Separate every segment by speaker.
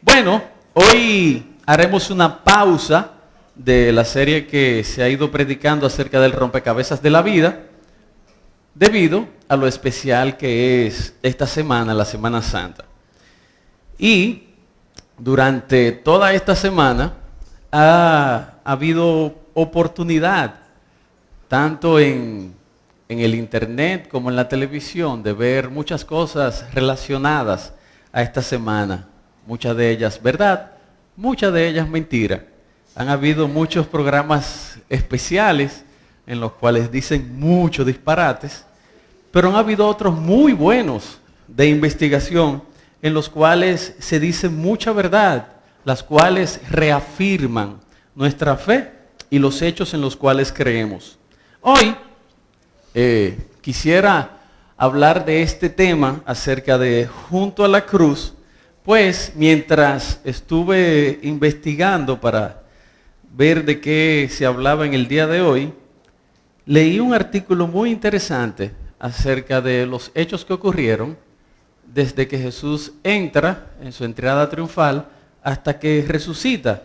Speaker 1: Bueno, hoy haremos una pausa de la serie que se ha ido predicando acerca del rompecabezas de la vida, debido a lo especial que es esta semana, la Semana Santa. Y durante toda esta semana ha habido oportunidad, tanto en el internet como en la televisión, de ver muchas cosas relacionadas a esta semana. Muchas de ellas verdad, muchas de ellas mentira. Han habido muchos programas especiales en los cuales dicen muchos disparates, pero han habido otros muy buenos de investigación en los cuales se dice mucha verdad, las cuales reafirman nuestra fe y los hechos en los cuales creemos. Hoy quisiera hablar de este tema acerca de Junto a la Cruz, pues mientras estuve investigando para ver de qué se hablaba en el día de hoy, leí un artículo muy interesante acerca de los hechos que ocurrieron desde que Jesús entra en su entrada triunfal hasta que resucita.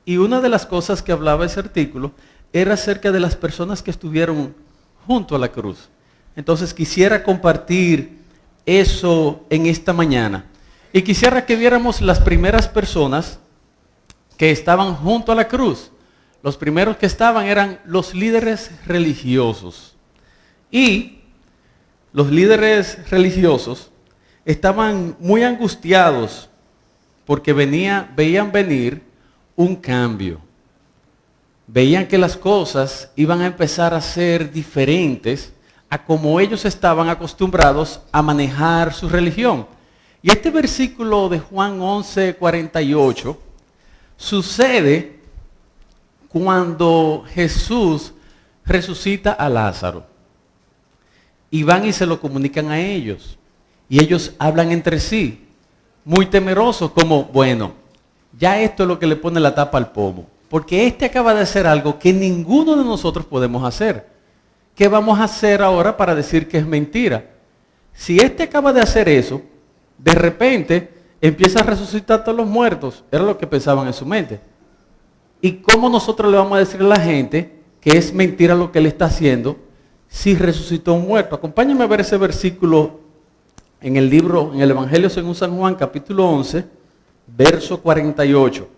Speaker 1: Y una de las cosas que hablaba ese artículo era acerca de las personas que estuvieron junto a la cruz. Entonces quisiera compartir eso en esta mañana. Y quisiera que viéramos las primeras personas que estaban junto a la cruz. Los primeros que estaban eran los líderes religiosos. Y los líderes religiosos estaban muy angustiados porque veían venir un cambio. Veían que las cosas iban a empezar a ser diferentes a como ellos estaban acostumbrados a manejar su religión. Y este versículo de Juan 11:48 sucede cuando Jesús resucita a Lázaro. Y van y se lo comunican a ellos. Y ellos hablan entre sí, muy temerosos, como, bueno, ya esto es lo que le pone la tapa al pomo. Porque este acaba de hacer algo que ninguno de nosotros podemos hacer. ¿Qué vamos a hacer ahora para decir que es mentira? Si este acaba de hacer eso, de repente empieza a resucitar a todos los muertos. Era lo que pensaban en su mente. ¿Y cómo nosotros le vamos a decir a la gente que es mentira lo que él está haciendo si resucitó un muerto? Acompáñenme a ver ese versículo en el libro, en el Evangelio según San Juan, capítulo 11, verso 48.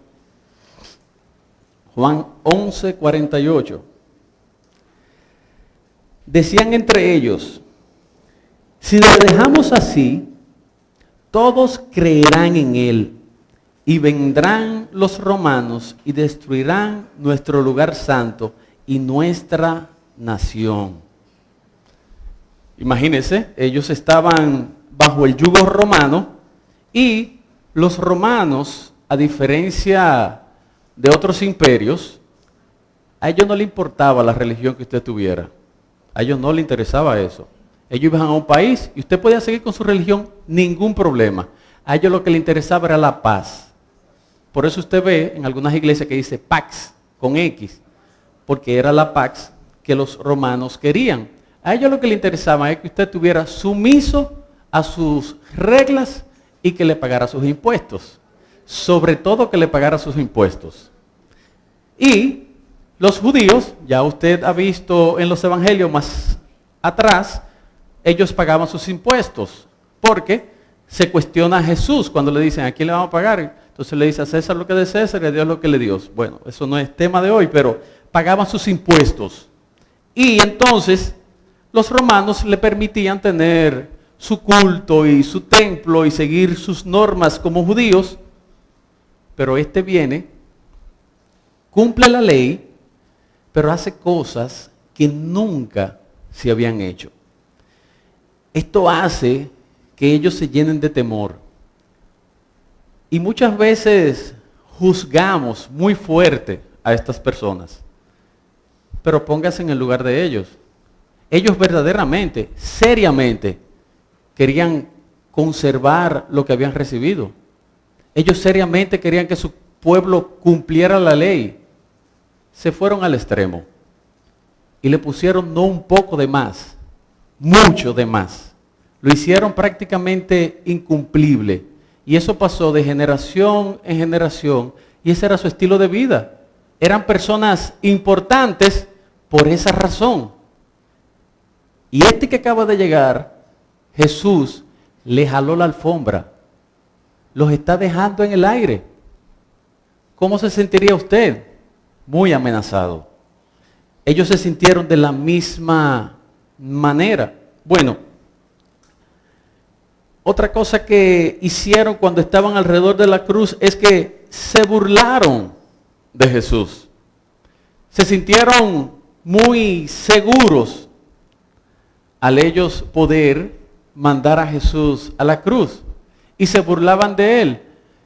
Speaker 1: Juan 11:48. Decían entre ellos, si lo dejamos así, todos creerán en él, y vendrán los romanos y destruirán nuestro lugar santo y nuestra nación. Imagínense, ellos estaban bajo el yugo romano y los romanos, a diferencia de otros imperios, a ellos no les importaba la religión que usted tuviera. A ellos no les interesaba eso. Ellos iban a un país y usted podía seguir con su religión, ningún problema. A ellos lo que les interesaba era la paz. Por eso usted ve en algunas iglesias que dice Pax, con X, porque era la Pax que los romanos querían. A ellos lo que les interesaba es que usted estuviera sumiso a sus reglas y que le pagara sus impuestos. Sobre todo que le pagara sus impuestos. Y los judíos, ya usted ha visto en los evangelios más atrás, ellos pagaban sus impuestos, porque se cuestiona a Jesús cuando le dicen, ¿a quién le vamos a pagar? Entonces le dice a César lo que es de César y a Dios lo que es de Dios. Bueno, eso no es tema de hoy, pero pagaban sus impuestos. Y entonces los romanos le permitían tener su culto y su templo y seguir sus normas como judíos, pero este viene, cumple la ley, pero hace cosas que nunca se habían hecho. Esto hace que ellos se llenen de temor. Y muchas veces juzgamos muy fuerte a estas personas. Pero póngase en el lugar de ellos. Ellos verdaderamente, seriamente, querían conservar lo que habían recibido. Ellos seriamente querían que su pueblo cumpliera la ley. Se fueron al extremo. Y le pusieron no un poco de más, mucho de más. Lo hicieron prácticamente incumplible. Y eso pasó de generación en generación y ese era su estilo de vida. Eran personas importantes por esa razón. Y este que acaba de llegar, Jesús, le jaló la alfombra. Los está dejando en el aire. ¿Cómo se sentiría usted? Muy amenazado. Ellos se sintieron de la misma manera. Bueno, otra cosa que hicieron cuando estaban alrededor de la cruz es que se burlaron de Jesús. Se sintieron muy seguros al ellos poder mandar a Jesús a la cruz. Y se burlaban de él.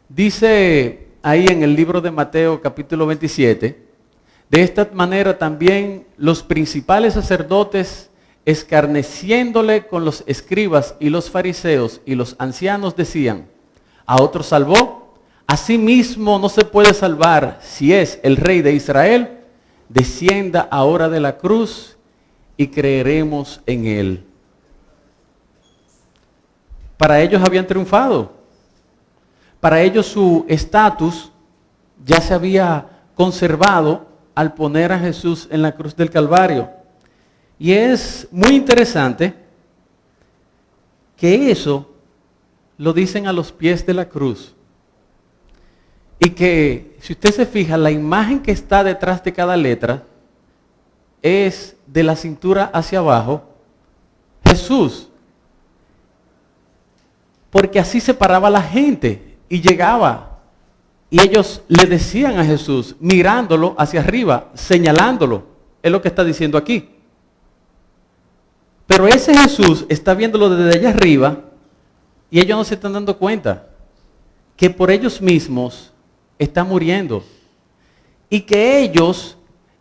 Speaker 1: Dice ahí en el libro de Mateo capítulo 27, de esta manera también los principales sacerdotes, escarneciéndole con los escribas y los fariseos y los ancianos, decían: a otro salvó, a sí mismo no se puede salvar. Si es el Rey de Israel, descienda ahora de la cruz y creeremos en él. Para ellos habían triunfado. Para ellos su estatus ya se había conservado al poner a Jesús en la cruz del Calvario. Y es muy interesante que eso lo dicen a los pies de la cruz. Y que, si usted se fija, la imagen que está detrás de cada letra es de la cintura hacia abajo, Jesús. Porque así se paraba la gente y llegaba. Y ellos le decían a Jesús, mirándolo hacia arriba, señalándolo. Es lo que está diciendo aquí. Pero ese Jesús está viéndolo desde allá arriba y ellos no se están dando cuenta que por ellos mismos está muriendo. Y que ellos,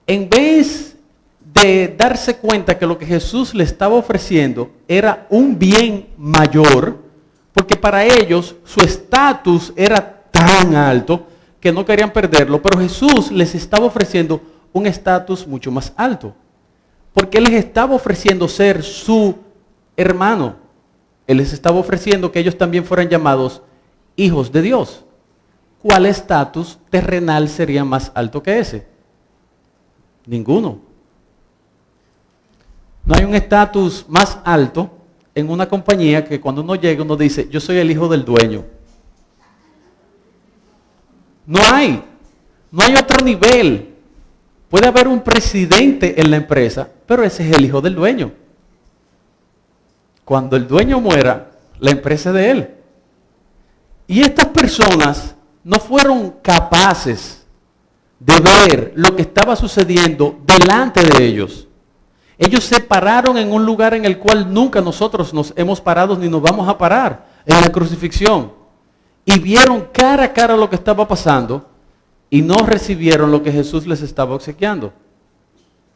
Speaker 1: en vez de darse cuenta que lo que Jesús le estaba ofreciendo era un bien mayor, porque para ellos su estatus era tan alto que no querían perderlo, pero Jesús les estaba ofreciendo un estatus mucho más alto, porque Él les estaba ofreciendo ser su hermano. Él les estaba ofreciendo que ellos también fueran llamados hijos de Dios. ¿Cuál estatus terrenal sería más alto que ese? Ninguno. No hay un estatus más alto en una compañía que cuando uno llega uno dice: yo soy el hijo del dueño. No hay otro nivel. Puede haber un presidente en la empresa, pero ese es el hijo del dueño. Cuando el dueño muera, la empresa es de él. Y estas personas no fueron capaces de ver lo que estaba sucediendo delante de ellos. Ellos se pararon en un lugar en el cual nunca nosotros nos hemos parado ni nos vamos a parar, en la crucifixión. Y vieron cara a cara lo que estaba pasando y no recibieron lo que Jesús les estaba obsequiando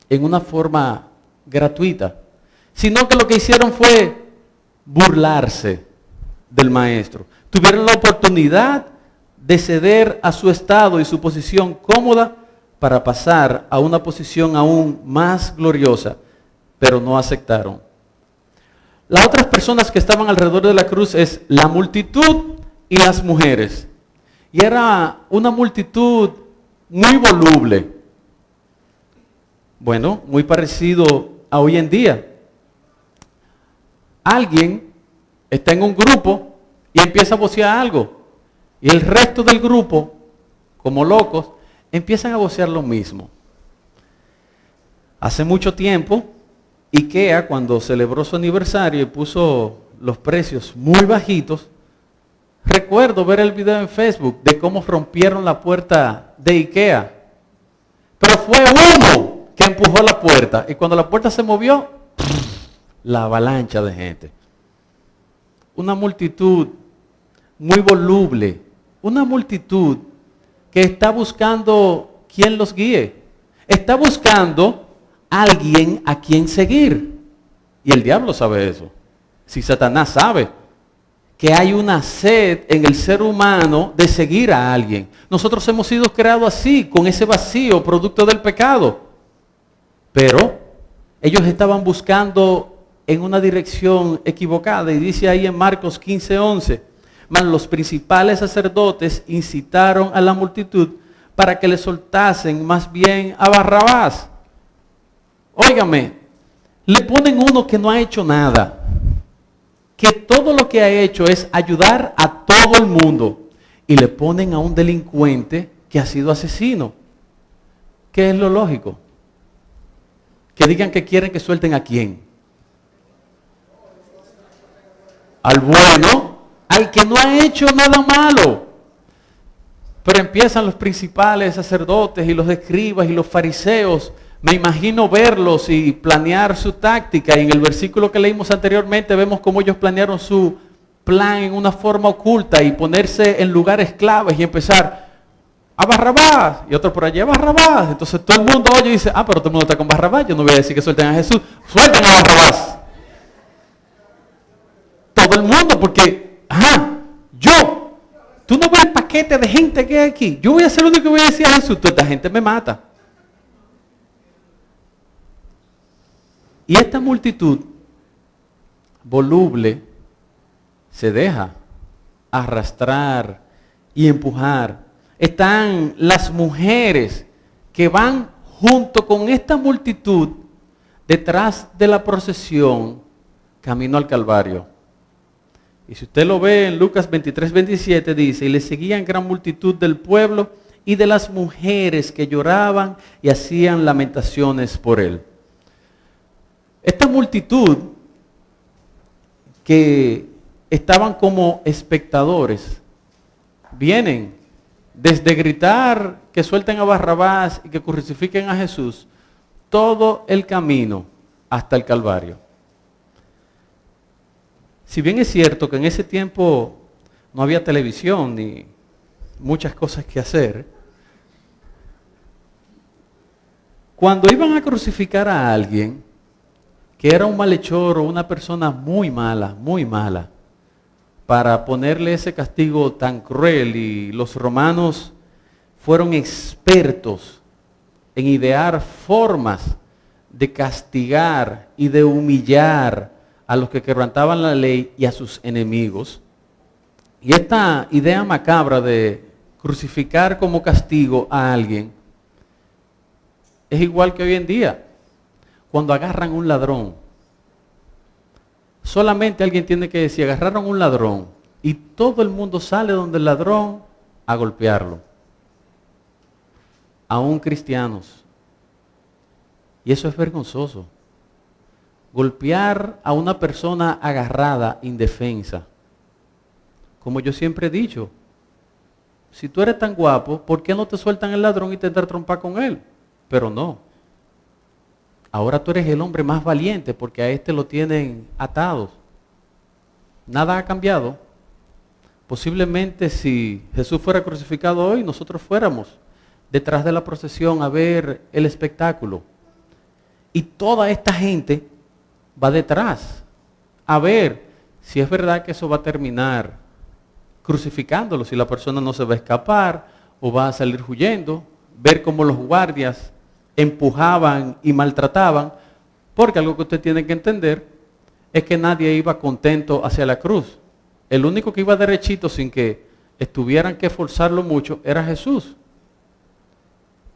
Speaker 1: en una forma gratuita, sino que lo que hicieron fue burlarse del maestro. Tuvieron la oportunidad de ceder a su estado y su posición cómoda para pasar a una posición aún más gloriosa, pero no aceptaron. Las otras personas que estaban alrededor de la cruz es la multitud y las mujeres. Y era una multitud muy voluble. Bueno, muy parecido a hoy en día. Alguien está en un grupo y empieza a vocear algo. Y el resto del grupo, como locos, empiezan a vocear lo mismo. Hace mucho tiempo, IKEA, cuando celebró su aniversario y puso los precios muy bajitos, recuerdo ver el video en Facebook de cómo rompieron la puerta de IKEA. Pero fue uno que empujó la puerta. Y cuando la puerta se movió, la avalancha de gente. Una multitud muy voluble. Una multitud que está buscando quien los guíe. Está buscando alguien a quien seguir. Y el diablo sabe eso. Si Satanás sabe que hay una sed en el ser humano de seguir a alguien. Nosotros hemos sido creados así, con ese vacío, producto del pecado. Pero ellos estaban buscando en una dirección equivocada. Y dice ahí en Marcos 15:11, Mas los principales sacerdotes incitaron a la multitud para que le soltasen más bien a Barrabás. Óigame, le ponen uno que no ha hecho nada, que todo lo que ha hecho es ayudar a todo el mundo, y le ponen a un delincuente que ha sido asesino. ¿Qué es lo lógico? Que digan que quieren que suelten a quién. Al bueno, al que no ha hecho nada malo. Pero empiezan los principales sacerdotes y los escribas y los fariseos. Me imagino verlos y planear su táctica. Y en el versículo que leímos anteriormente vemos cómo ellos planearon su plan en una forma oculta y ponerse en lugares claves y empezar a Barrabás y otro por allí a Barrabás. Entonces todo el mundo oye y dice, pero todo el mundo está con Barrabás, yo no voy a decir que suelten a Jesús, suelten a Barrabás. Todo el mundo, porque, tú no ves el paquete de gente que hay aquí, yo voy a ser el único que voy a decir a Jesús, toda esta gente me mata. Y esta multitud voluble se deja arrastrar y empujar. Están las mujeres que van junto con esta multitud detrás de la procesión camino al Calvario. Y si usted lo ve en Lucas 23, 27 dice, y le seguían gran multitud del pueblo y de las mujeres que lloraban y hacían lamentaciones por él. Esta multitud que estaban como espectadores, vienen desde gritar que suelten a Barrabás y que crucifiquen a Jesús, todo el camino hasta el Calvario. Si bien es cierto que en ese tiempo no había televisión ni muchas cosas que hacer, cuando iban a crucificar a alguien que era un malhechor o una persona muy mala, para ponerle ese castigo tan cruel, y los romanos fueron expertos en idear formas de castigar y de humillar a los que quebrantaban la ley y a sus enemigos. Y esta idea macabra de crucificar como castigo a alguien es igual que hoy en día, cuando agarran un ladrón. Solamente alguien tiene que decir, agarraron un ladrón, y todo el mundo sale donde el ladrón a golpearlo. Aún cristianos. Y eso es vergonzoso. Golpear a una persona agarrada, indefensa. Como yo siempre he dicho, si tú eres tan guapo, ¿por qué no te sueltan el ladrón y intentar trompar con él? Pero no. Ahora tú eres el hombre más valiente porque a este lo tienen atados. Nada ha cambiado. Posiblemente si Jesús fuera crucificado hoy, nosotros fuéramos detrás de la procesión a ver el espectáculo. Y toda esta gente va detrás a ver si es verdad que eso va a terminar crucificándolo, si la persona no se va a escapar o va a salir huyendo, ver cómo los guardias empujaban y maltrataban, porque algo que usted tiene que entender es que nadie iba contento hacia la cruz. El único que iba derechito sin que tuvieran que forzarlo mucho era Jesús.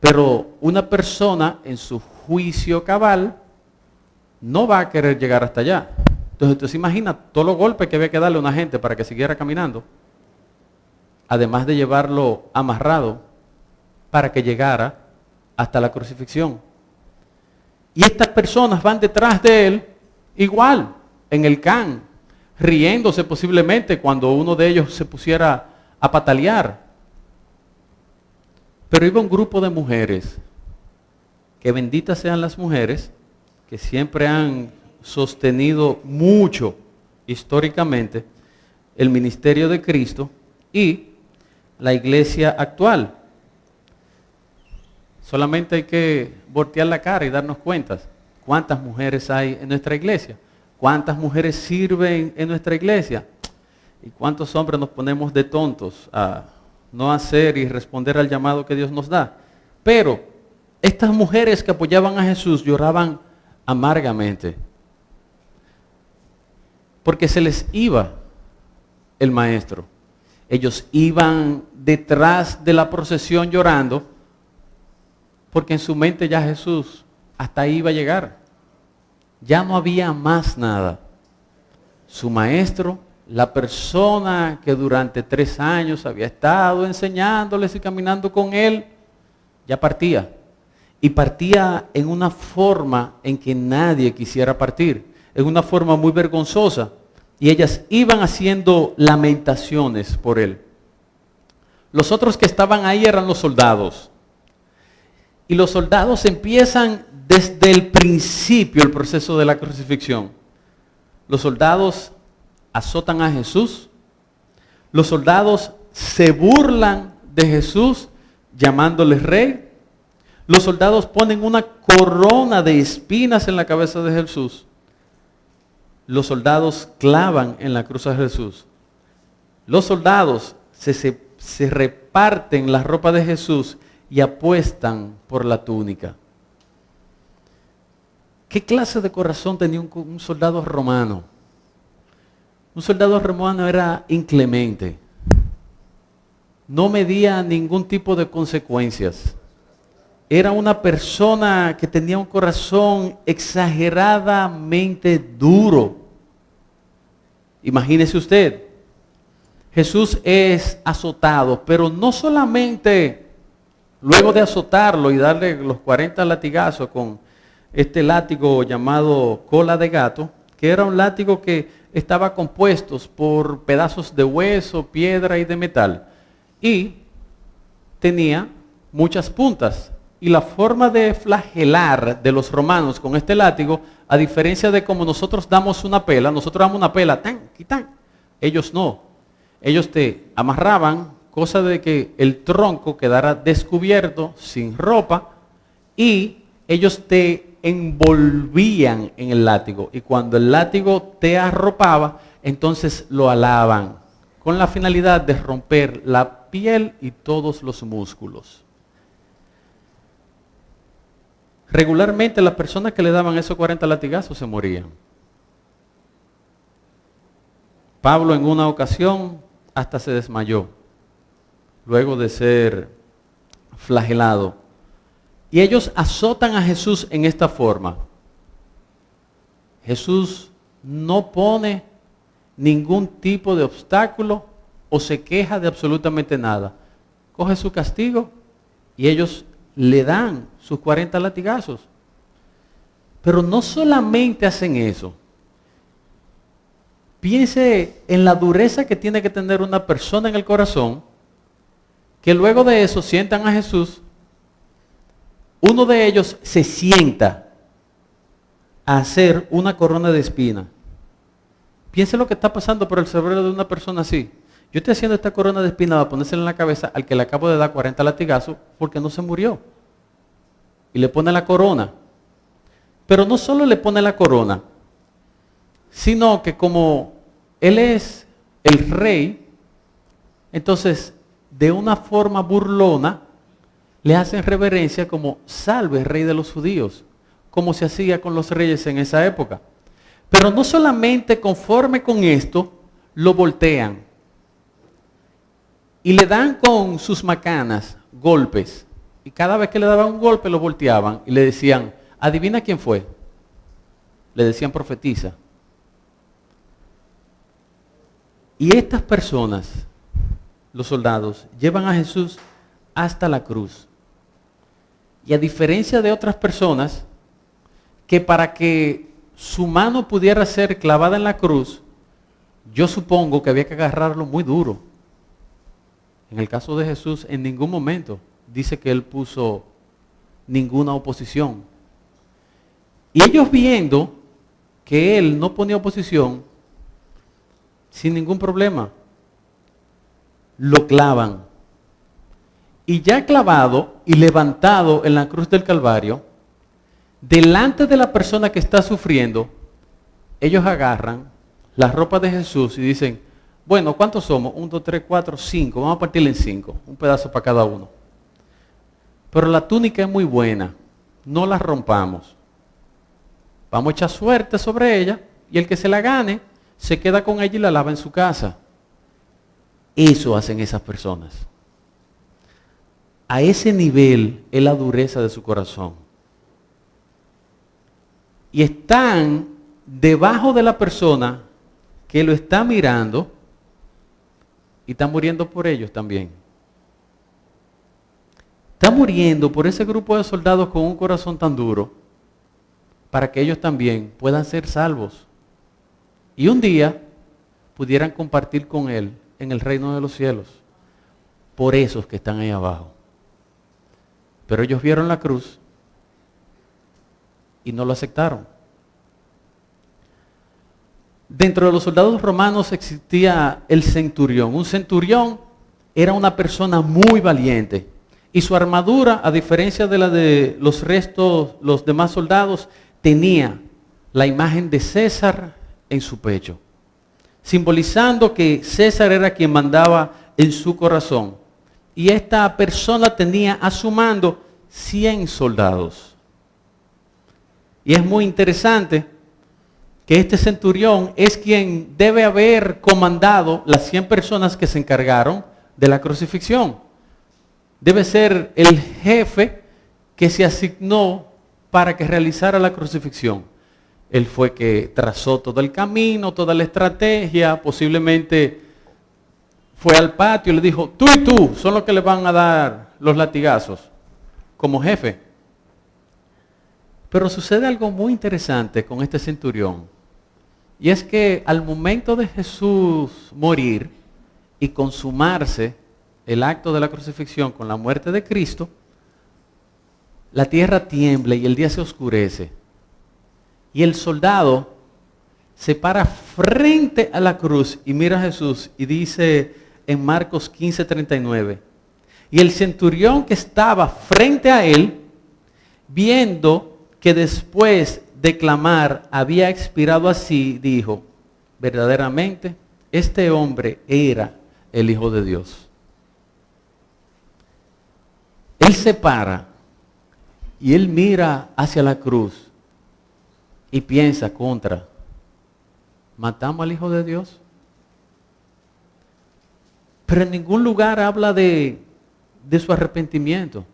Speaker 1: Pero una persona en su juicio cabal no va a querer llegar hasta allá. Entonces usted se imagina todos los golpes que había que darle a una gente para que siguiera caminando, además de llevarlo amarrado para que llegara hasta la crucifixión. Y estas personas van detrás de él igual, en el can, riéndose posiblemente cuando uno de ellos se pusiera a patalear. Pero iba un grupo de mujeres, que benditas sean las mujeres, que siempre han sostenido mucho históricamente el ministerio de Cristo y la iglesia actual. Solamente hay que voltear la cara y darnos cuenta cuántas mujeres hay en nuestra iglesia, cuántas mujeres sirven en nuestra iglesia y cuántos hombres nos ponemos de tontos a no hacer y responder al llamado que Dios nos da. Pero estas mujeres que apoyaban a Jesús lloraban amargamente porque se les iba el maestro. Ellos iban detrás de la procesión llorando, porque en su mente ya Jesús hasta ahí iba a llegar. Ya no había más nada. Su maestro, la persona que durante 3 años había estado enseñándoles y caminando con él, ya partía. Y partía en una forma en que nadie quisiera partir, en una forma muy vergonzosa. Y ellas iban haciendo lamentaciones por él. Los otros que estaban ahí eran los soldados. Y los soldados empiezan desde el principio el proceso de la crucifixión. Los soldados azotan a Jesús. Los soldados se burlan de Jesús llamándole rey. Los soldados ponen una corona de espinas en la cabeza de Jesús. Los soldados clavan en la cruz a Jesús. Los soldados se reparten la ropa de Jesús y apuestan por la túnica. ¿Qué clase de corazón tenía un soldado romano? Un soldado romano era inclemente. No medía ningún tipo de consecuencias. Era una persona que tenía un corazón exageradamente duro. Imagínese usted, Jesús es azotado, pero no solamente luego de azotarlo y darle los 40 latigazos con este látigo llamado cola de gato, que era un látigo que estaba compuesto por pedazos de hueso, piedra y de metal, y tenía muchas puntas. Y la forma de flagelar de los romanos con este látigo, a diferencia de como nosotros damos una pela, nosotros damos una pela, tan, quitán. Ellos no. Ellos te amarraban, cosa de que el tronco quedara descubierto, sin ropa, y ellos te envolvían en el látigo. Y cuando el látigo te arropaba, entonces lo alaban, con la finalidad de romper la piel y todos los músculos. Regularmente las personas que le daban esos 40 latigazos se morían. Pablo en una ocasión hasta se desmayó, luego de ser flagelado. Y ellos azotan a Jesús en esta forma. Jesús no pone ningún tipo de obstáculo o se queja de absolutamente nada. Coge su castigo y ellos le dan sus 40 latigazos. Pero no solamente hacen eso. Piense en la dureza que tiene que tener una persona en el corazón, que luego de eso sientan a Jesús. Uno de ellos se sienta a hacer una corona de espina. Piense lo que está pasando por el cerebro de una persona así. Yo estoy haciendo esta corona de espina para ponérsela en la cabeza al que le acabo de dar 40 latigazos porque no se murió. Y le pone la corona. Pero no solo le pone la corona, sino que como él es el rey, entonces de una forma burlona le hacen reverencia como salve rey de los judíos, como se hacía con los reyes en esa época. Pero no solamente conforme con esto, lo voltean y le dan con sus macanas golpes. Y cada vez que le daban un golpe lo volteaban y le decían, adivina quién fue. Le decían profetiza. Y estas personas, los soldados, llevan a Jesús hasta la cruz. Y a diferencia de otras personas, que para que su mano pudiera ser clavada en la cruz, yo supongo que había que agarrarlo muy duro. En el caso de Jesús, en ningún momento dice que él puso ninguna oposición. Y ellos viendo que él no ponía oposición, sin ningún problema, lo clavan. Y ya clavado y levantado en la cruz del Calvario, delante de la persona que está sufriendo, ellos agarran la ropa de Jesús y dicen, bueno, ¿cuántos somos? 1, 2, 3, 4, 5. Vamos a partirle en 5, un pedazo para cada uno. Pero la túnica es muy buena, no la rompamos. Vamos a echar suerte sobre ella y el que se la gane se queda con ella y la lava en su casa. Eso hacen esas personas. A ese nivel es la dureza de su corazón. Y están debajo de la persona que lo está mirando y está muriendo por ellos también. Está muriendo por ese grupo de soldados con un corazón tan duro para que ellos también puedan ser salvos. Y un día pudieran compartir con Él en el reino de los cielos. Por esos que están ahí abajo. Pero ellos vieron la cruz y no lo aceptaron. Dentro de los soldados romanos existía el centurión. Un centurión era una persona muy valiente. Y su armadura, a diferencia de la de los demás soldados, tenía la imagen de César en su pecho, simbolizando que César era quien mandaba en su corazón. Y esta persona tenía a su mando 100 soldados. Y es muy interesante que este centurión es quien debe haber comandado las 100 personas que se encargaron de la crucifixión. Debe ser el jefe que se asignó para que realizara la crucifixión. Él fue que trazó todo el camino, toda la estrategia, posiblemente fue al patio y le dijo, tú y tú son los que le van a dar los latigazos como jefe. Pero sucede algo muy interesante con este centurión. Y es que al momento de Jesús morir y consumarse el acto de la crucifixión con la muerte de Cristo, la tierra tiembla y el día se oscurece. Y el soldado se para frente a la cruz y mira a Jesús y dice en Marcos 15:39, y el centurión que estaba frente a él, viendo que después de clamar había expirado así, dijo, verdaderamente este hombre era el Hijo de Dios. Él se para y él mira hacia la cruz y piensa ¿matamos al Hijo de Dios? Pero en ningún lugar habla de su arrepentimiento.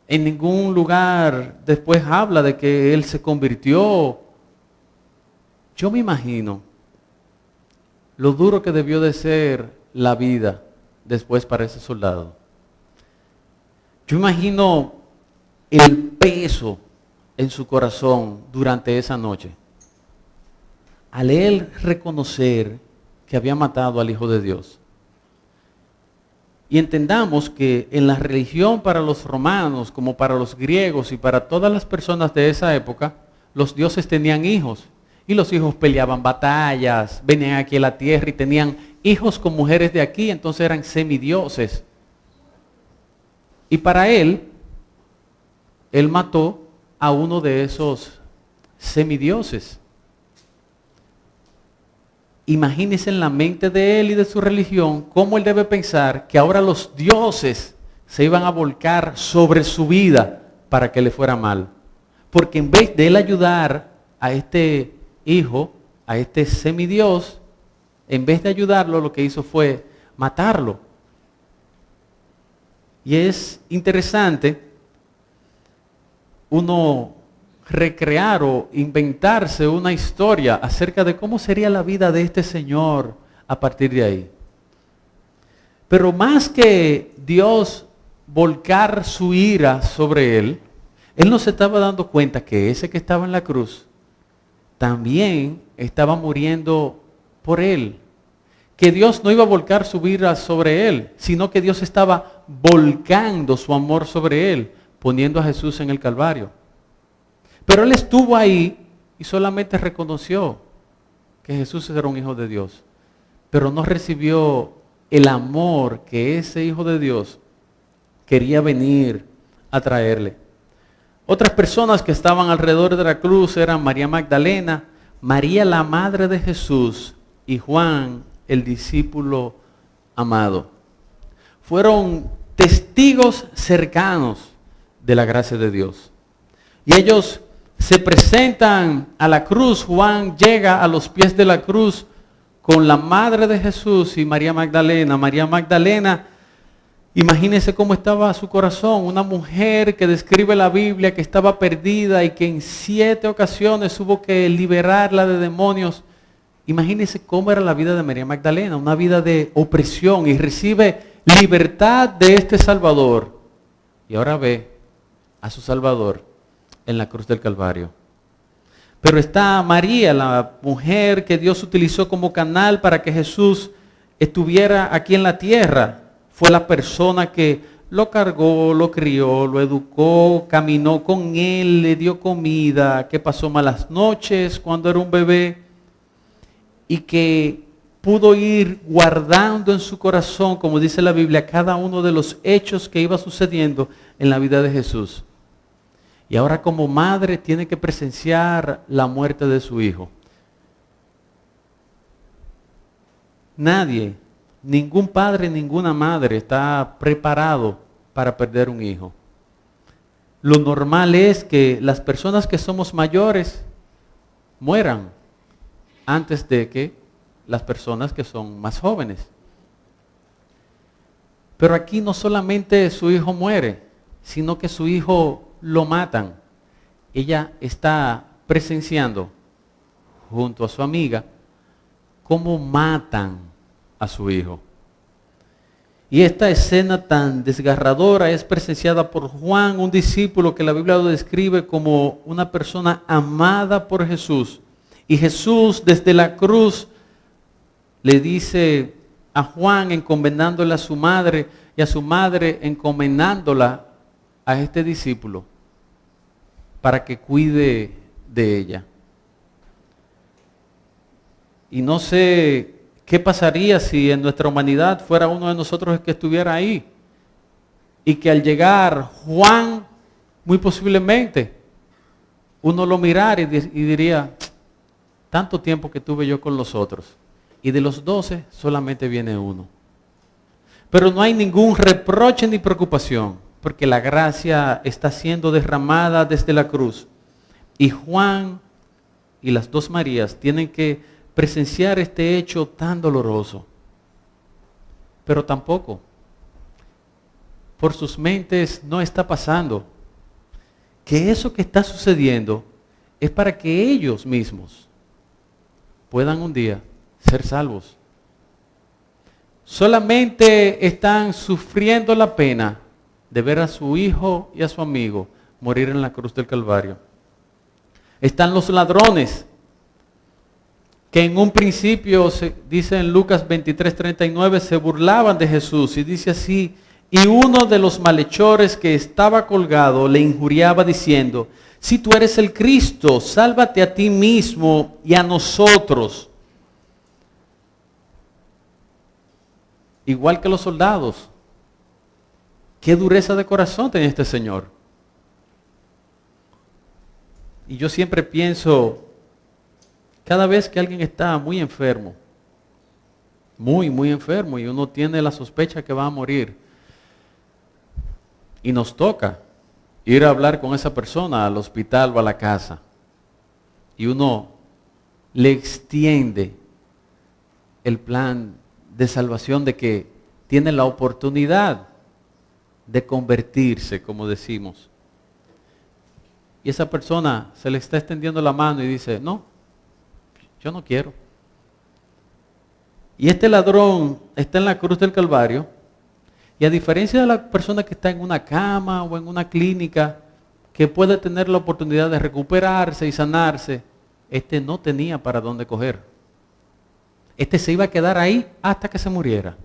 Speaker 1: En ningún lugar después habla de que él se convirtió. Yo me imagino lo duro que debió de ser la vida después para ese soldado. Yo imagino el peso en su corazón durante esa noche. Al él reconocer que había matado al Hijo de Dios. Y entendamos que en la religión para los romanos, como para los griegos y para todas las personas de esa época, los dioses tenían hijos. Y los hijos peleaban batallas, venían aquí a la tierra y tenían hijos con mujeres de aquí, entonces eran semidioses. Y para él mató a uno de esos semidioses. Imagínense en la mente de él y de su religión cómo él debe pensar que ahora los dioses se iban a volcar sobre su vida para que le fuera mal. Porque en vez de él ayudar a este hijo, a este semidios, en vez de ayudarlo, lo que hizo fue matarlo. Y es interesante uno recrear o inventarse una historia acerca de cómo sería la vida de este señor a partir de ahí. Pero más que Dios volcar su ira sobre él, él no se estaba dando cuenta que ese que estaba en la cruz también estaba muriendo por él. Que Dios no iba a volcar su ira sobre él, sino que Dios estaba volcando su amor sobre él, poniendo a Jesús en el Calvario. Pero él estuvo ahí y solamente reconoció que Jesús era un hijo de Dios. Pero no recibió el amor que ese hijo de Dios quería venir a traerle. Otras personas que estaban alrededor de la cruz eran María Magdalena, María la madre de Jesús y Juan, el discípulo amado. Fueron testigos cercanos de la gracia de Dios. Y ellos se presentan a la cruz. Juan llega a los pies de la cruz con la madre de Jesús y María Magdalena. María Magdalena, imagínense cómo estaba su corazón, una mujer que describe la Biblia que estaba perdida y que en 7 ocasiones hubo que liberarla de demonios. Imagínense cómo era la vida de María Magdalena, una vida de opresión, y recibe libertad de este Salvador. Y ahora ve a su Salvador en la cruz del Calvario. Pero está María, la mujer que Dios utilizó como canal para que Jesús estuviera aquí en la tierra. Fue la persona que lo cargó, lo crió, lo educó, caminó con él, le dio comida, que pasó malas noches cuando era un bebé y que pudo ir guardando en su corazón, como dice la Biblia, cada uno de los hechos que iba sucediendo en la vida de Jesús. Y ahora como madre tiene que presenciar la muerte de su hijo. Nadie, ningún padre, ninguna madre está preparado para perder un hijo. Lo normal es que las personas que somos mayores mueran antes de que las personas que son más jóvenes. Pero aquí no solamente su hijo muere, sino que su hijo lo matan. Ella está presenciando junto a su amiga cómo matan a su hijo. Y esta escena tan desgarradora es presenciada por Juan, un discípulo que la Biblia lo describe como una persona amada por Jesús. Y Jesús desde la cruz le dice a Juan, encomendándole a su madre, y a su madre encomendándola a este discípulo para que cuide de ella. Y no sé qué pasaría si en nuestra humanidad fuera uno de nosotros el que estuviera ahí y que al llegar Juan, muy posiblemente, uno lo mirara y diría, tanto tiempo que tuve yo con los otros, y de los 12 solamente viene uno. Pero no hay ningún reproche ni preocupación, porque la gracia está siendo derramada desde la cruz. Y Juan y las 2 Marías tienen que presenciar este hecho tan doloroso. Pero tampoco, por sus mentes no está pasando que eso que está sucediendo es para que ellos mismos puedan un día ser salvos. Solamente están sufriendo la pena de ver a su hijo y a su amigo morir en la cruz del Calvario. Están los ladrones, que en un principio, dice en Lucas 23:39, se burlaban de Jesús, y dice así, y uno de los malhechores que estaba colgado le injuriaba diciendo, si tú eres el Cristo, sálvate a ti mismo y a nosotros. Igual que los soldados. Qué dureza de corazón tenía este señor. Y yo siempre pienso, cada vez que alguien está muy enfermo, muy enfermo, y uno tiene la sospecha que va a morir, y nos toca ir a hablar con esa persona al hospital o a la casa, y uno le extiende el plan de salvación de que tiene la oportunidad de convertirse, como decimos. Y esa persona se le está extendiendo la mano y dice, no, yo no quiero. Y este ladrón está en la cruz del Calvario, y a diferencia de la persona que está en una cama o en una clínica, que puede tener la oportunidad de recuperarse y sanarse, este no tenía para dónde coger. Este se iba a quedar ahí hasta que se muriera.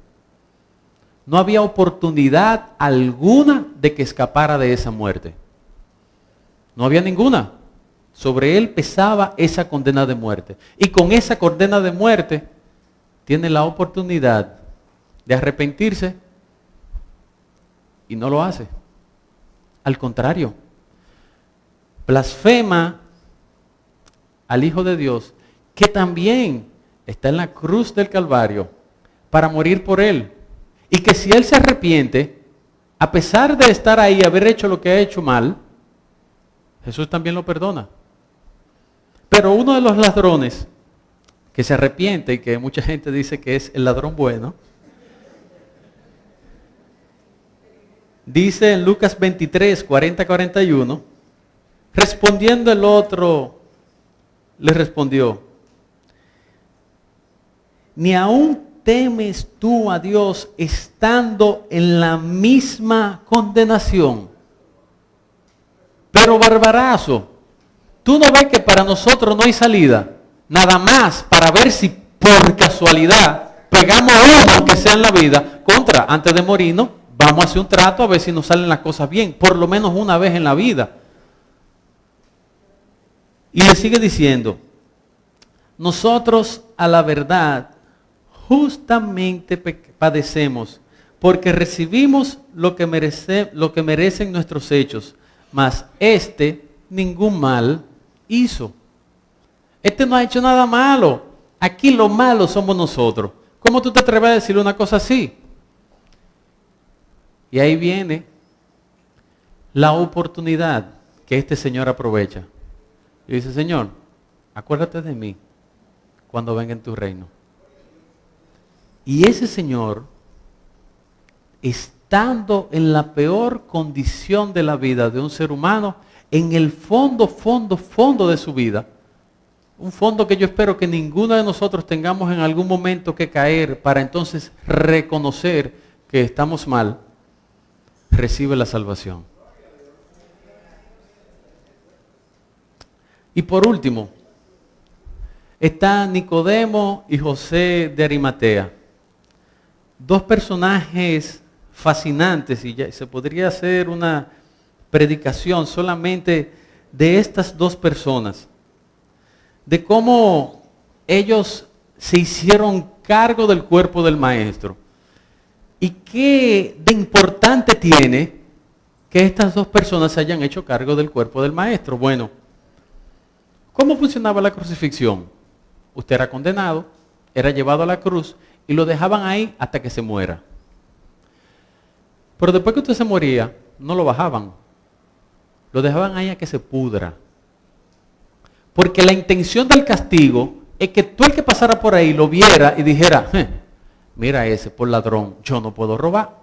Speaker 1: No había oportunidad alguna de que escapara de esa muerte. No había ninguna. Sobre él pesaba esa condena de muerte. Y con esa condena de muerte, tiene la oportunidad de arrepentirse y no lo hace. Al contrario, blasfema al Hijo de Dios, que también está en la cruz del Calvario para morir por él. Y que si él se arrepiente, a pesar de estar ahí, haber hecho lo que ha hecho mal, Jesús también lo perdona. Pero uno de los ladrones que que se arrepiente y que mucha gente dice que es el ladrón bueno. Dice en Lucas 23, 40-41, respondiendo el otro, le respondió, ¿ni aún temes tú a Dios estando en la misma condenación? Pero barbarazo, ¿tú no ves que para nosotros no hay salida? Nada más para ver si por casualidad pegamos uno, aunque sea en la vida, contra, antes de morirnos, vamos a hacer un trato a ver si nos salen las cosas bien, por lo menos una vez en la vida. Y le sigue diciendo, nosotros a la verdad justamente padecemos, porque recibimos lo que merecen nuestros hechos, mas ningún mal hizo. No ha hecho nada malo. Aquí lo malo somos nosotros. ¿Cómo tú te atreves a decir una cosa así? Y ahí viene la oportunidad que este Señor aprovecha. Y dice, Señor, acuérdate de mí cuando venga en tu reino. Y ese Señor, estando en la peor condición de la vida de un ser humano, en el fondo de su vida, un fondo que yo espero que ninguno de nosotros tengamos en algún momento que caer para entonces reconocer que estamos mal, recibe la salvación. Y por último, está Nicodemo y José de Arimatea. Dos personajes fascinantes, y ya se podría hacer una predicación solamente de estas dos personas, de cómo ellos se hicieron cargo del cuerpo del maestro. ¿Y qué de importante tiene que estas dos personas se hayan hecho cargo del cuerpo del maestro? Bueno, ¿cómo funcionaba la crucifixión? Usted era condenado, era llevado a la cruz y lo dejaban ahí hasta que se muera. Pero después que usted se moría, no lo bajaban. Lo dejaban ahí a que se pudra. Porque la intención del castigo es que tú el que pasara por ahí lo viera y dijera, mira ese por ladrón, yo no puedo robar.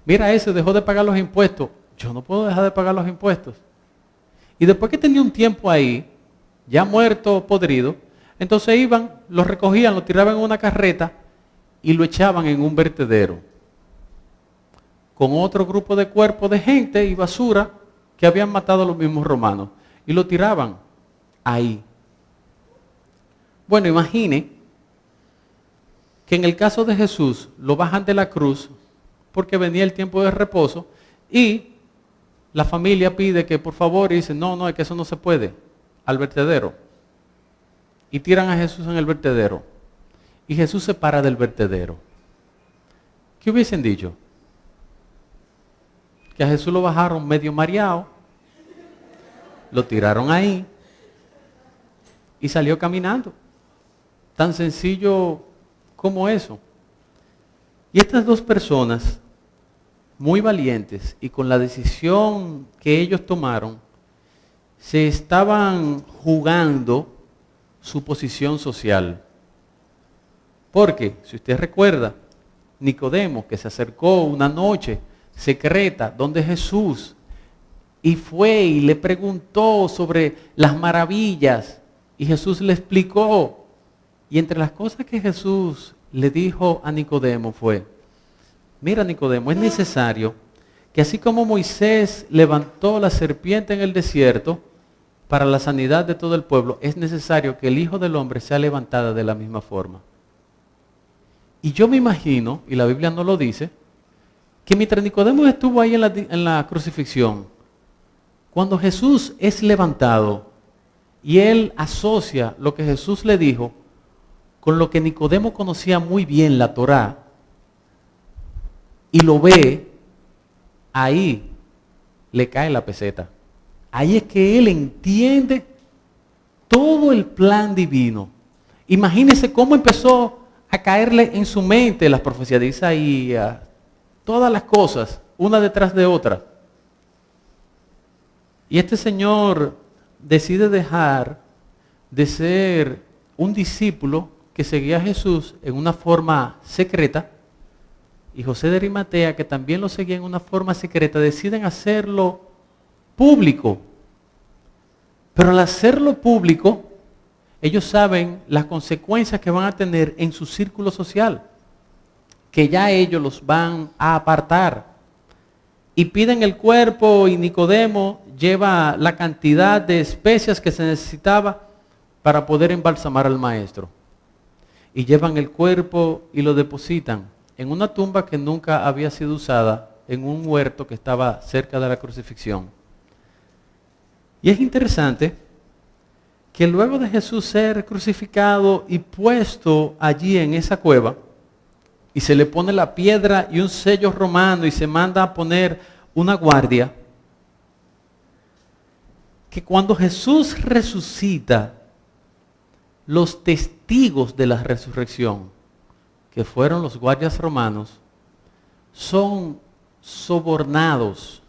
Speaker 1: Mira ese dejó de pagar los impuestos, yo no puedo dejar de pagar los impuestos. Y después que tenía un tiempo ahí, ya muerto, podrido, entonces iban, lo recogían, lo tiraban en una carreta y lo echaban en un vertedero. Con otro grupo de cuerpos de gente y basura que habían matado a los mismos romanos. Y lo tiraban ahí. Bueno, imagine que en el caso de Jesús lo bajan de la cruz porque venía el tiempo de reposo y la familia pide que por favor y dice, no, es que eso no se puede, al vertedero. Y tiran a Jesús en el vertedero. Y Jesús se para del vertedero. ¿Qué hubiesen dicho? Que a Jesús lo bajaron medio mareado, lo tiraron ahí y salió caminando. Tan sencillo como eso. Y estas dos personas, muy valientes y con la decisión que ellos tomaron, se estaban jugando su posición social. Porque, si usted recuerda, Nicodemo, que se acercó una noche secreta donde Jesús y fue y le preguntó sobre las maravillas y Jesús le explicó. Y entre las cosas que Jesús le dijo a Nicodemo fue, mira Nicodemo, es necesario que así como Moisés levantó la serpiente en el desierto para la sanidad de todo el pueblo, es necesario que el Hijo del Hombre sea levantada de la misma forma. Y yo me imagino, y la Biblia no lo dice, que mientras Nicodemo estuvo ahí en la crucifixión, cuando Jesús es levantado y él asocia lo que Jesús le dijo con lo que Nicodemo conocía muy bien, la Torá, y lo ve, ahí le cae la peseta. Ahí es que él entiende todo el plan divino. Imagínense cómo empezó a caerle en su mente las profecías de Isaías, todas las cosas, una detrás de otra. Y este señor decide dejar de ser un discípulo que seguía a Jesús en una forma secreta, y José de Arimatea, que también lo seguía en una forma secreta, deciden hacerlo público. Pero al hacerlo público, ellos saben las consecuencias que van a tener en su círculo social, que ya ellos los van a apartar. Y piden el cuerpo, y Nicodemo lleva la cantidad de especias que se necesitaba para poder embalsamar al maestro. Y llevan el cuerpo y lo depositan en una tumba que nunca había sido usada, en un huerto que estaba cerca de la crucifixión. Y es interesante que luego de Jesús ser crucificado y puesto allí en esa cueva, y se le pone la piedra y un sello romano y se manda a poner una guardia, que cuando Jesús resucita, los testigos de la resurrección, que fueron los guardias romanos, son sobornados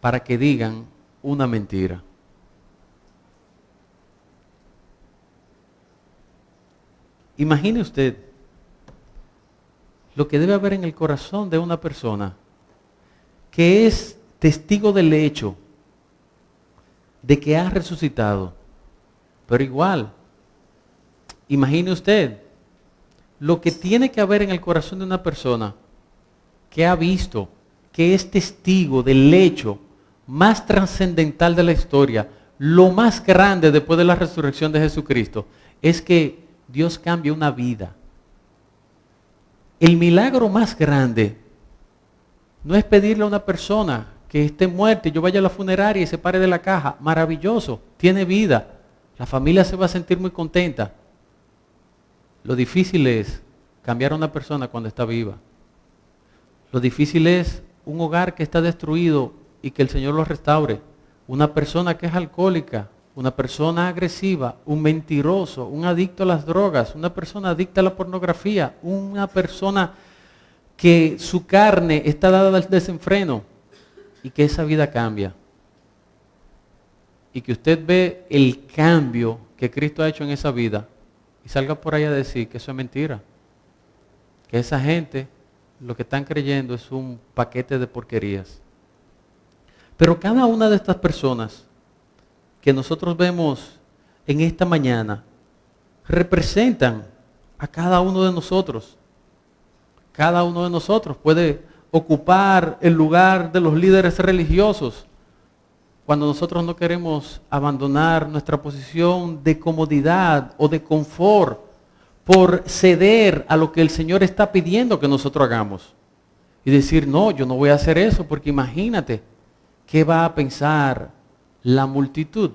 Speaker 1: para que digan una mentira. Imagine usted lo que debe haber en el corazón de una persona que es testigo del hecho de que ha resucitado. Pero igual, imagine usted lo que tiene que haber en el corazón de una persona que ha visto, que es testigo del hecho más trascendental de la historia, lo más grande después de la resurrección de Jesucristo, es que Dios cambia una vida. El milagro más grande no es pedirle a una persona que esté muerta y yo vaya a la funeraria y se pare de la caja. Maravilloso, tiene vida. La familia se va a sentir muy contenta. Lo difícil es cambiar a una persona cuando está viva. Lo difícil es un hogar que está destruido y que el Señor lo restaure. Una persona que es alcohólica, una persona agresiva, un mentiroso, un adicto a las drogas, una persona adicta a la pornografía, una persona que su carne está dada al desenfreno y que esa vida cambia. Y que usted ve el cambio que Cristo ha hecho en esa vida y salga por ahí a decir que eso es mentira. Que esa gente, lo que están creyendo es un paquete de porquerías. Pero cada una de estas personas que nosotros vemos en esta mañana representan a cada uno de nosotros. Cada uno de nosotros puede ocupar el lugar de los líderes religiosos cuando nosotros no queremos abandonar nuestra posición de comodidad o de confort por ceder a lo que el Señor está pidiendo que nosotros hagamos. Y decir, no, yo no voy a hacer eso porque imagínate, ¿qué va a pensar la multitud?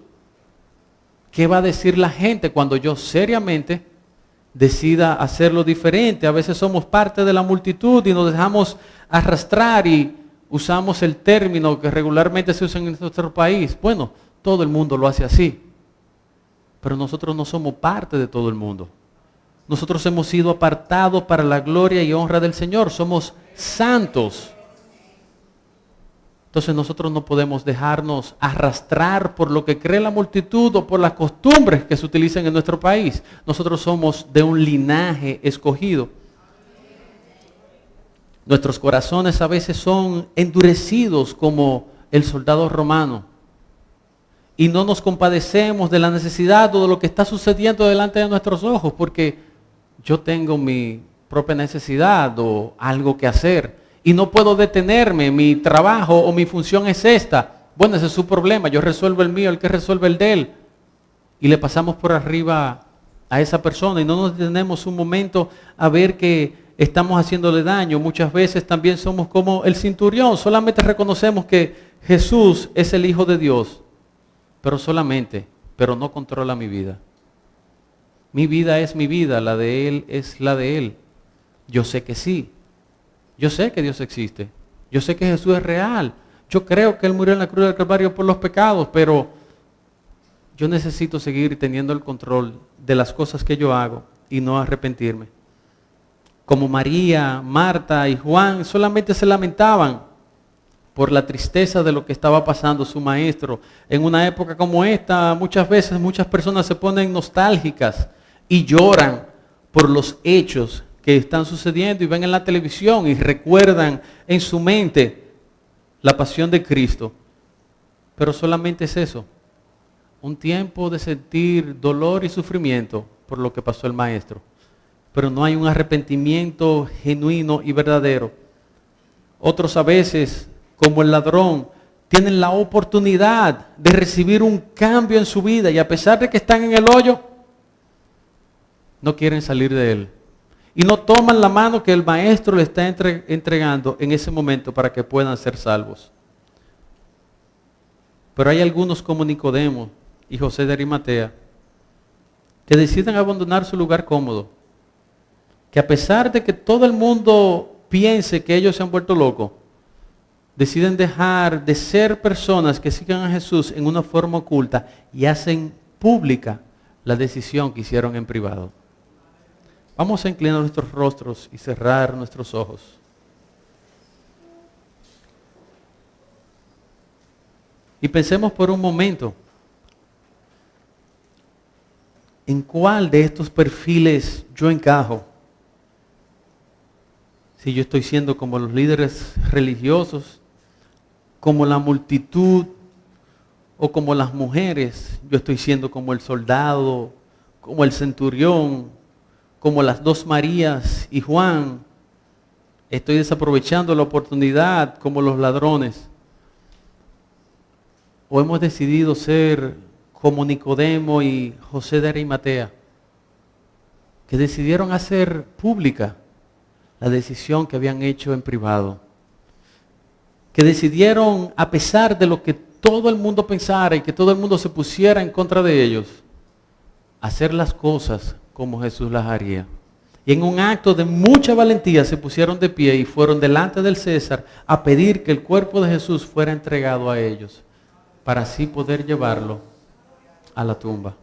Speaker 1: ¿Qué va a decir la gente cuando yo seriamente decida hacerlo diferente? A veces somos parte de la multitud y nos dejamos arrastrar y usamos el término que regularmente se usa en nuestro país. Bueno, todo el mundo lo hace así, pero nosotros no somos parte de todo el mundo. Nosotros hemos sido apartados para la gloria y honra del Señor. Somos santos. Entonces nosotros no podemos dejarnos arrastrar por lo que cree la multitud o por las costumbres que se utilizan en nuestro país. Nosotros somos de un linaje escogido. Nuestros corazones a veces son endurecidos como el soldado romano. Y no nos compadecemos de la necesidad o de lo que está sucediendo delante de nuestros ojos porque yo tengo mi propia necesidad o algo que hacer. Y no puedo detenerme, mi trabajo o mi función es esta. Bueno, ese es su problema, yo resuelvo el mío, el que resuelve el de él. Y le pasamos por arriba a esa persona y no nos detenemos un momento a ver que estamos haciéndole daño. Muchas veces también somos como el centurión, solamente reconocemos que Jesús es el Hijo de Dios, pero no controla mi vida. Mi vida es mi vida, la de Él es la de Él. Yo sé que sí. Yo sé que Dios existe. Yo sé que Jesús es real. Yo creo que Él murió en la cruz del Calvario por los pecados, pero yo necesito seguir teniendo el control de las cosas que yo hago y no arrepentirme. Como María, Marta y Juan solamente se lamentaban por la tristeza de lo que estaba pasando su maestro. En una época como esta, muchas veces muchas personas se ponen nostálgicas y lloran por los hechos que están sucediendo y ven en la televisión y recuerdan en su mente la pasión de Cristo. Pero solamente es eso, un tiempo de sentir dolor y sufrimiento por lo que pasó el maestro. Pero no hay un arrepentimiento genuino y verdadero. Otros a veces, como el ladrón, tienen la oportunidad de recibir un cambio en su vida y a pesar de que están en el hoyo, no quieren salir de él. Y no toman la mano que el maestro le está entregando en ese momento para que puedan ser salvos. Pero hay algunos como Nicodemo y José de Arimatea que deciden abandonar su lugar cómodo. Que a pesar de que todo el mundo piense que ellos se han vuelto locos, deciden dejar de ser personas que sigan a Jesús en una forma oculta y hacen pública la decisión que hicieron en privado. Vamos a inclinar nuestros rostros y cerrar nuestros ojos. Y pensemos por un momento, ¿en cuál de estos perfiles yo encajo? Si yo estoy siendo como los líderes religiosos, como la multitud o como las mujeres, yo estoy siendo como el soldado, como el centurión, como las dos Marías y Juan. Estoy desaprovechando la oportunidad como los ladrones. O hemos decidido ser como Nicodemo y José de Arimatea, que decidieron hacer pública la decisión que habían hecho en privado. Que decidieron, a pesar de lo que todo el mundo pensara y que todo el mundo se pusiera en contra de ellos, hacer las cosas como Jesús las haría. Y en un acto de mucha valentía se pusieron de pie y fueron delante del César a pedir que el cuerpo de Jesús fuera entregado a ellos, para así poder llevarlo a la tumba.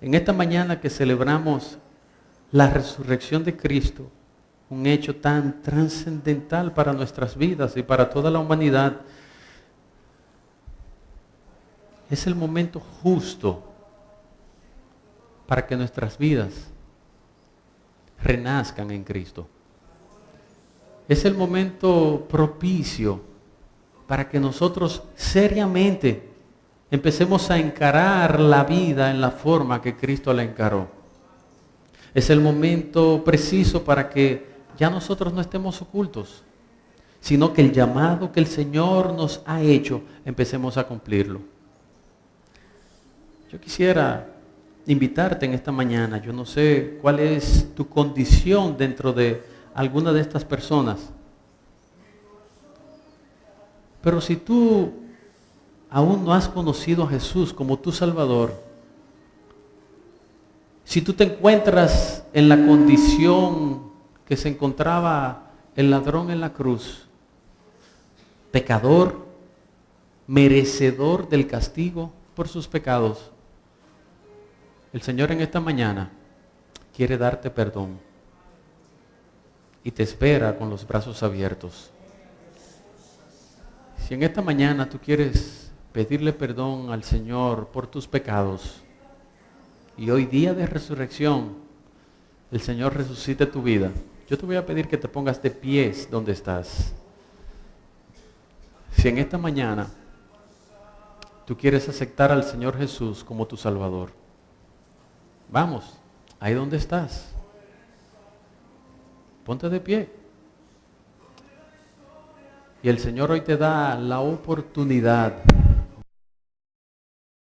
Speaker 1: En esta mañana que celebramos la resurrección de Cristo, un hecho tan trascendental para nuestras vidas y para toda la humanidad, es el momento justo para que nuestras vidas renazcan en Cristo. Es el momento propicio para que nosotros seriamente empecemos a encarar la vida en la forma que Cristo la encaró. Es el momento preciso para que ya nosotros no estemos ocultos, sino que el llamado que el Señor nos ha hecho, empecemos a cumplirlo. Yo quisiera invitarte en esta mañana, yo no sé cuál es tu condición dentro de alguna de estas personas, pero si tú aún no has conocido a Jesús como tu Salvador, si tú te encuentras en la condición que se encontraba el ladrón en la cruz, pecador, merecedor del castigo por sus pecados, el Señor en esta mañana quiere darte perdón y te espera con los brazos abiertos. Si en esta mañana tú quieres pedirle perdón al Señor por tus pecados y hoy día de resurrección el Señor resucite tu vida, yo te voy a pedir que te pongas de pies donde estás. Si en esta mañana tú quieres aceptar al Señor Jesús como tu Salvador, vamos, ahí donde estás, ponte de pie. Y el Señor hoy te da la oportunidad